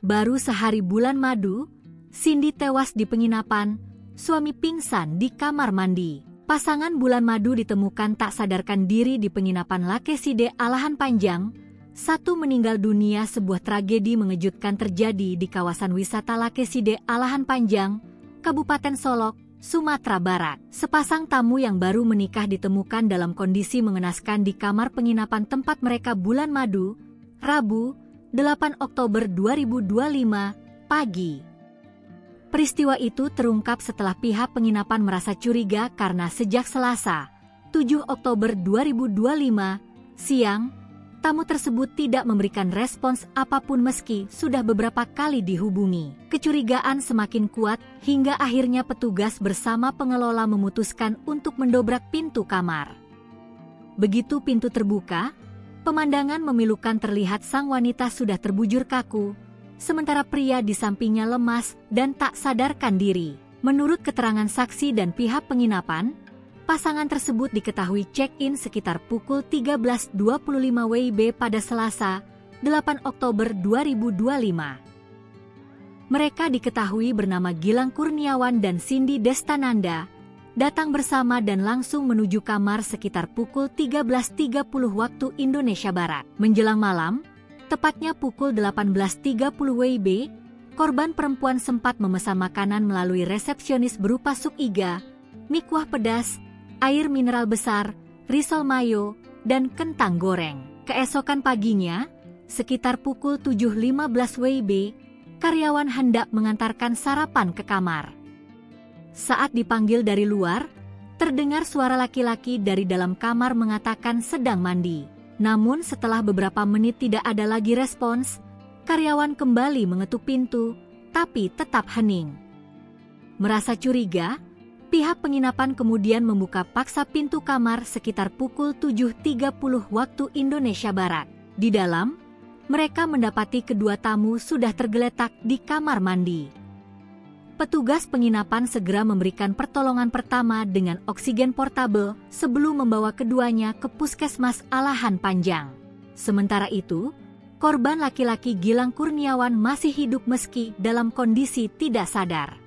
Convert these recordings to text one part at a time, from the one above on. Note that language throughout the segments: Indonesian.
Baru sehari bulan madu, Cindy tewas di penginapan, suami pingsan di kamar mandi. Pasangan bulan madu ditemukan tak sadarkan diri di penginapan Lakeside Alahan Panjang. Satu meninggal dunia. Sebuah tragedi mengejutkan terjadi di kawasan wisata Lakeside Alahan Panjang, Kabupaten Solok, Sumatera Barat. Sepasang tamu yang baru menikah ditemukan dalam kondisi mengenaskan di kamar penginapan tempat mereka bulan madu, Rabu, 8 Oktober 2025, pagi. Peristiwa itu terungkap setelah pihak penginapan merasa curiga karena sejak Selasa, 7 Oktober 2025, siang, tamu tersebut tidak memberikan respons apapun meski sudah beberapa kali dihubungi. Kecurigaan semakin kuat hingga akhirnya petugas bersama pengelola memutuskan untuk mendobrak pintu kamar. Begitu pintu terbuka, pemandangan memilukan terlihat sang wanita sudah terbujur kaku, sementara pria di sampingnya lemas dan tak sadarkan diri. Menurut keterangan saksi dan pihak penginapan, pasangan tersebut diketahui check-in sekitar pukul 13.25 WIB pada Selasa, 8 Oktober 2025. Mereka diketahui bernama Gilang Kurniawan dan Cindy Destananda, datang bersama dan langsung menuju kamar sekitar pukul 13.30 waktu Indonesia Barat. Menjelang malam, tepatnya pukul 18.30 WIB, korban perempuan sempat memesan makanan melalui resepsionis berupa sup iga, mie kuah pedas, air mineral besar, risol mayo, dan kentang goreng. Keesokan paginya, sekitar pukul 7.15 WIB, karyawan hendak mengantarkan sarapan ke kamar. Saat dipanggil dari luar, terdengar suara laki-laki dari dalam kamar mengatakan sedang mandi. Namun setelah beberapa menit tidak ada lagi respons, karyawan kembali mengetuk pintu, tapi tetap hening. Merasa curiga, pihak penginapan kemudian membuka paksa pintu kamar sekitar pukul 7.30 waktu Indonesia Barat. Di dalam, mereka mendapati kedua tamu sudah tergeletak di kamar mandi. Petugas penginapan segera memberikan pertolongan pertama dengan oksigen portabel sebelum membawa keduanya ke Puskesmas Alahan Panjang. Sementara itu, korban laki-laki Gilang Kurniawan masih hidup meski dalam kondisi tidak sadar.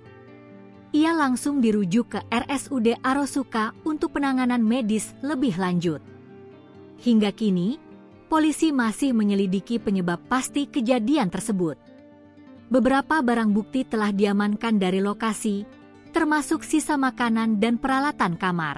Ia langsung dirujuk ke RSUD Arosuka untuk penanganan medis lebih lanjut. Hingga kini, polisi masih menyelidiki penyebab pasti kejadian tersebut. Beberapa barang bukti telah diamankan dari lokasi, termasuk sisa makanan dan peralatan kamar.